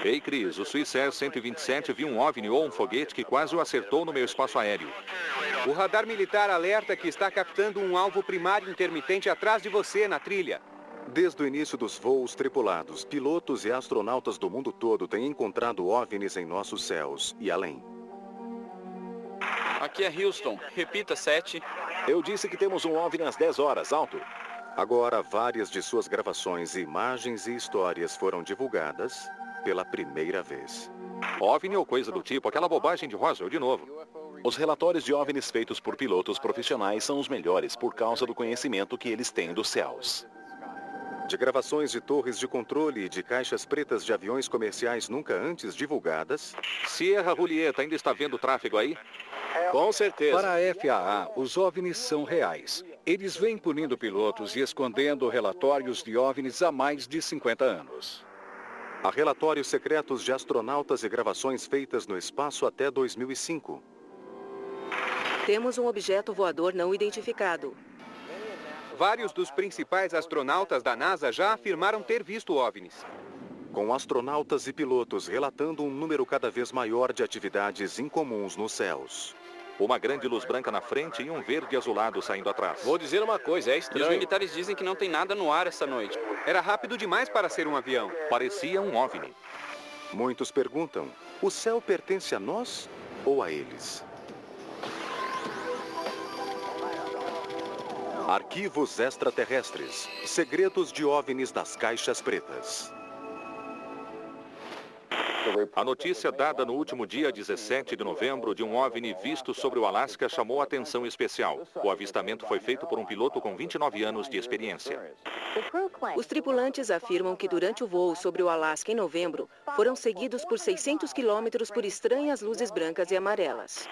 Ei, Cris, o Swissair 127 viu um OVNI ou um foguete que quase o acertou no meu espaço aéreo. O radar militar alerta que está captando um alvo primário intermitente atrás de você na trilha. Desde o início dos voos tripulados, pilotos e astronautas do mundo todo têm encontrado OVNIs em nossos céus e além. Aqui é Houston. Repita, 7. Eu disse que temos um OVNI às 10 horas, alto. Agora, várias de suas gravações, imagens e histórias foram divulgadas pela primeira vez. OVNI ou coisa do tipo, aquela bobagem de Roswell de novo. Os relatórios de OVNIs feitos por pilotos profissionais são os melhores por causa do conhecimento que eles têm dos céus. De gravações de torres de controle e de caixas pretas de aviões comerciais nunca antes divulgadas. Sierra Julieta, ainda está vendo o tráfego aí? Com certeza. Para a FAA, os OVNIs são reais. Eles vêm punindo pilotos e escondendo relatórios de OVNIs há mais de 50 anos. Há relatórios secretos de astronautas e gravações feitas no espaço até 2005. Temos um objeto voador não identificado. Vários dos principais astronautas da NASA já afirmaram ter visto OVNIs. Com astronautas e pilotos relatando um número cada vez maior de atividades incomuns nos céus. Uma grande luz branca na frente e um verde azulado saindo atrás. Vou dizer uma coisa, é E estranho. os militares dizem que não tem nada no ar essa noite. Era rápido demais para ser um avião. Parecia um OVNI. Muitos perguntam, o céu pertence a nós ou a eles? Arquivos extraterrestres. Segredos de OVNIs das caixas pretas. A notícia dada no último dia 17 de novembro de um OVNI visto sobre o Alasca chamou atenção especial. O avistamento foi feito por um piloto com 29 anos de experiência. Os tripulantes afirmam que durante o voo sobre o Alasca em novembro, foram seguidos por 600 quilômetros por estranhas luzes brancas e amarelas.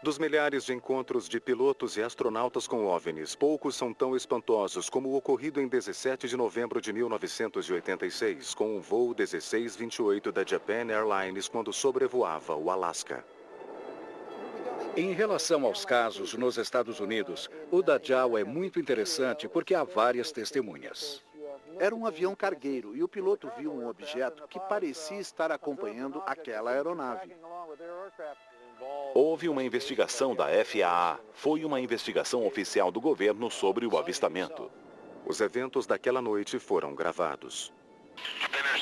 Dos milhares de encontros de pilotos e astronautas com OVNIs, poucos são tão espantosos como o ocorrido em 17 de novembro de 1986, com o voo 1628 da Japan Airlines quando sobrevoava o Alasca. Em relação aos casos nos Estados Unidos, o da JAL é muito interessante porque há várias testemunhas. Era um avião cargueiro e o piloto viu um objeto que parecia estar acompanhando aquela aeronave. Houve uma investigação da FAA. Foi uma investigação oficial do governo sobre o avistamento. Os eventos daquela noite foram gravados.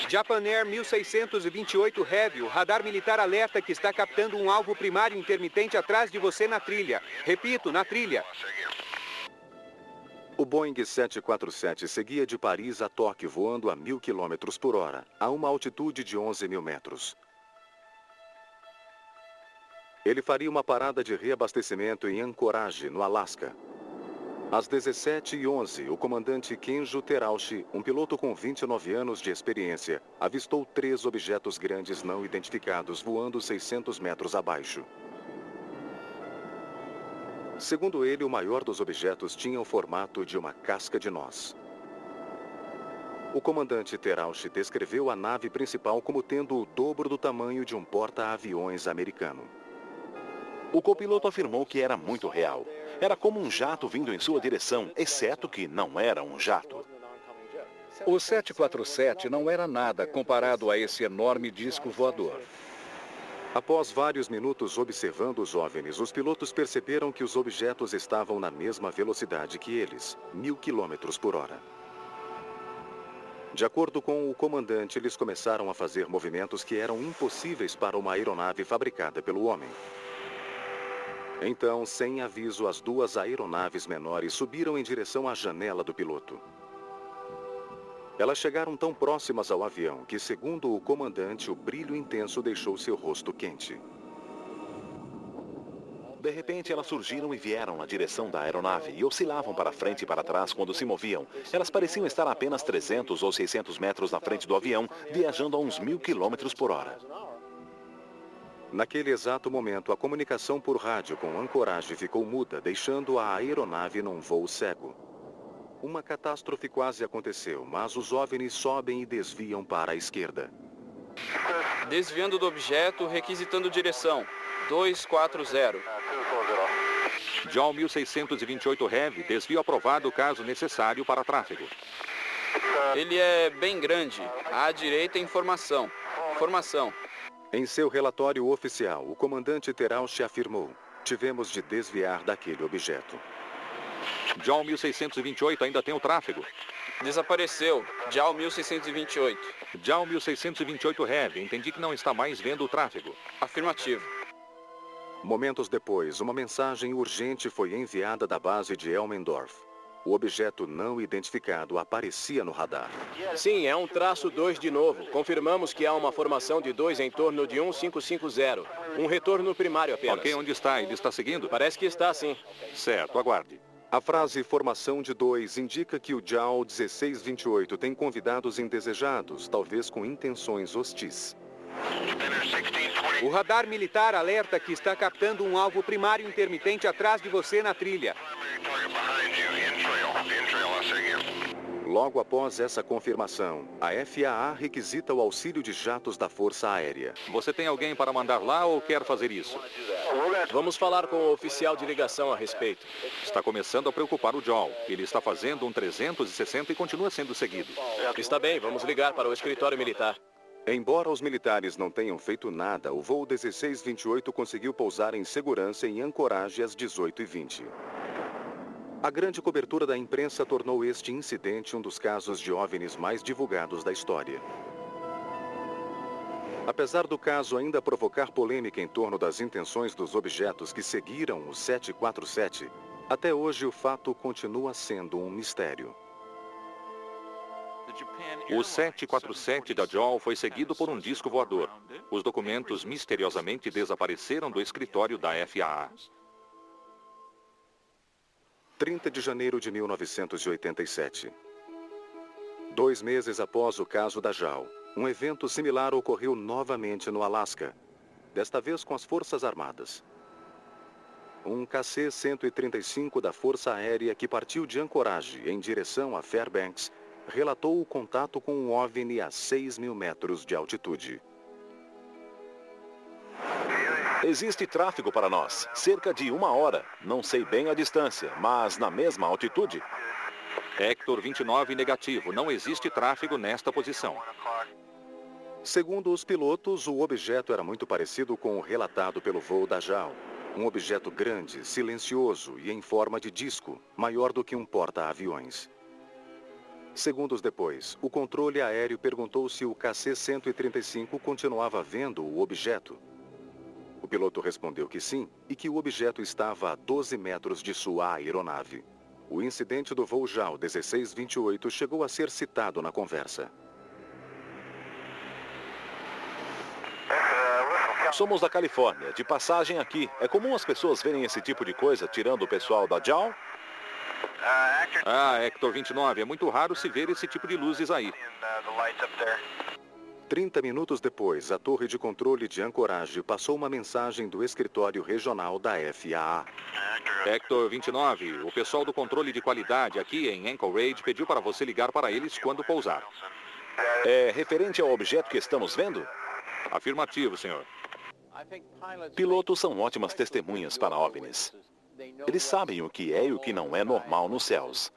Japan Air 1628 Heavy, o radar militar alerta que está captando um alvo primário intermitente atrás de você na trilha. Repito, na trilha. O Boeing 747 seguia de Paris a Tóquio voando a 1.000 km por hora, a uma altitude de 11.000 metros. Ele faria uma parada de reabastecimento em Anchorage, no Alasca. Às 17h11, o comandante Kenjo Terauchi, um piloto com 29 anos de experiência, avistou 3 objetos grandes não identificados voando 600 metros abaixo. Segundo ele, o maior dos objetos tinha o formato de uma casca de noz. O comandante Terauchi descreveu a nave principal como tendo o dobro do tamanho de um porta-aviões americano. O copiloto afirmou que era muito real. Era como um jato vindo em sua direção, exceto que não era um jato. O 747 não era nada comparado a esse enorme disco voador. Após vários minutos observando os OVNIs, os pilotos perceberam que os objetos estavam na mesma velocidade que eles, 1.000 km por hora. De acordo com o comandante, eles começaram a fazer movimentos que eram impossíveis para uma aeronave fabricada pelo homem. Então, sem aviso, as 2 aeronaves menores subiram em direção à janela do piloto. Elas chegaram tão próximas ao avião que, segundo o comandante, o brilho intenso deixou seu rosto quente. De repente, elas surgiram e vieram na direção da aeronave e oscilavam para frente e para trás quando se moviam. Elas pareciam estar a apenas 300 ou 600 metros na frente do avião, viajando a uns 1.000 km por hora. Naquele exato momento, a comunicação por rádio com Anchorage ficou muda, deixando a aeronave num voo cego. Uma catástrofe quase aconteceu, mas os OVNIs sobem e desviam para a esquerda. Desviando do objeto, requisitando direção. 240. JAL 1628 Heavy, desvio aprovado caso necessário para tráfego. Ele é bem grande. À direita, informação. Informação. Em seu relatório oficial, o comandante Terauchi afirmou: tivemos de desviar daquele objeto. JAL 1628 ainda tem o tráfego. Desapareceu. JAL 1628. JAL 1628 Heavy, entendi que não está mais vendo o tráfego. Afirmativo. Momentos depois, uma mensagem urgente foi enviada da base de Elmendorf. O objeto não identificado aparecia no radar. Sim, é um traço 2 de novo. Confirmamos que há uma formação de 2 em torno de 1550. Um retorno primário apenas. Ok, onde está? Ele está seguindo? Parece que está, sim. Certo, aguarde. A frase formação de 2 indica que o JAL 1628 tem convidados indesejados, talvez com intenções hostis. O radar militar alerta que está captando um alvo primário intermitente atrás de você na trilha. Logo após essa confirmação, a FAA requisita o auxílio de jatos da Força Aérea. Você tem alguém para mandar lá ou quer fazer isso? Vamos falar com o oficial de ligação a respeito. Está começando a preocupar o JAL. Ele está fazendo um 360 e continua sendo seguido. Está bem, vamos ligar para o escritório militar. Embora os militares não tenham feito nada, o voo 1628 conseguiu pousar em segurança em Anchorage às 18h20. A grande cobertura da imprensa tornou este incidente um dos casos de OVNIs mais divulgados da história. Apesar do caso ainda provocar polêmica em torno das intenções dos objetos que seguiram o 747, até hoje o fato continua sendo um mistério. O 747 da JAL foi seguido por um disco voador. Os documentos misteriosamente desapareceram do escritório da FAA. 30 de janeiro de 1987. 2 meses após o caso da JAL, um evento similar ocorreu novamente no Alasca, desta vez com as Forças Armadas. Um KC-135 da Força Aérea que partiu de Anchorage em direção a Fairbanks relatou o contato com um OVNI a 6.000 metros de altitude. Existe tráfego para nós, cerca de 1 hora. Não sei bem a distância, mas na mesma altitude. Hector 29 negativo, não existe tráfego nesta posição. Segundo os pilotos, o objeto era muito parecido com o relatado pelo voo da JAL. Um objeto grande, silencioso e em forma de disco, maior do que um porta-aviões. Segundos depois, o controle aéreo perguntou se o KC-135 continuava vendo o objeto. O piloto respondeu que sim e que o objeto estava a 12 metros de sua aeronave. O incidente do voo JAL 1628 chegou a ser citado na conversa. Somos da Califórnia, de passagem aqui. É comum as pessoas verem esse tipo de coisa, tirando o pessoal da JAL? Hector 29, é muito raro se ver esse tipo de luzes aí. 30 minutos depois, a torre de controle de Anchorage passou uma mensagem do escritório regional da FAA. Hector 29, o pessoal do controle de qualidade aqui em Anchorage pediu para você ligar para eles quando pousar. É referente ao objeto que estamos vendo? Afirmativo, senhor. Pilotos são ótimas testemunhas para OVNIs. Eles sabem o que é e o que não é normal nos céus.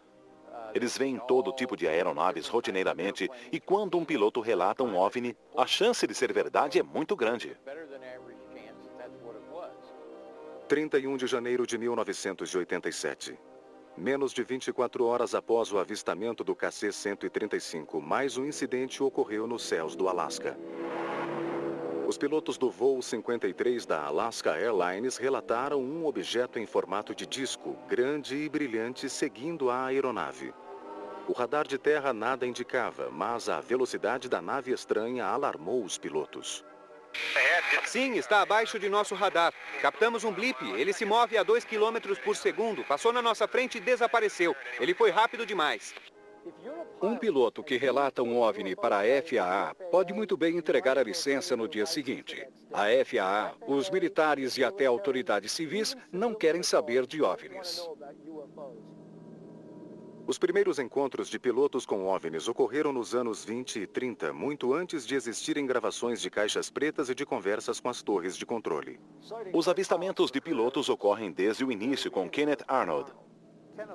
Eles veem todo tipo de aeronaves rotineiramente e quando um piloto relata um OVNI, a chance de ser verdade é muito grande. 31 de janeiro de 1987. Menos de 24 horas após o avistamento do KC-135, mais um incidente ocorreu nos céus do Alasca. Os pilotos do voo 53 da Alaska Airlines relataram um objeto em formato de disco, grande e brilhante, seguindo a aeronave. O radar de terra nada indicava, mas a velocidade da nave estranha alarmou os pilotos. Sim, está abaixo de nosso radar. Captamos um blip. Ele se move a 2 km por segundo. Passou na nossa frente e desapareceu. Ele foi rápido demais. Um piloto que relata um OVNI para a FAA pode muito bem entregar a licença no dia seguinte. A FAA, os militares e até autoridades civis não querem saber de OVNIs. Os primeiros encontros de pilotos com OVNIs ocorreram nos anos 20 e 30, muito antes de existirem gravações de caixas pretas e de conversas com as torres de controle. Os avistamentos de pilotos ocorrem desde o início com Kenneth Arnold.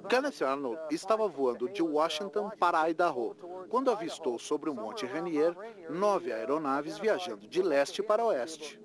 Kenneth Arnold estava voando de Washington para Idaho, quando avistou sobre o Monte Rainier 9 aeronaves viajando de leste para oeste.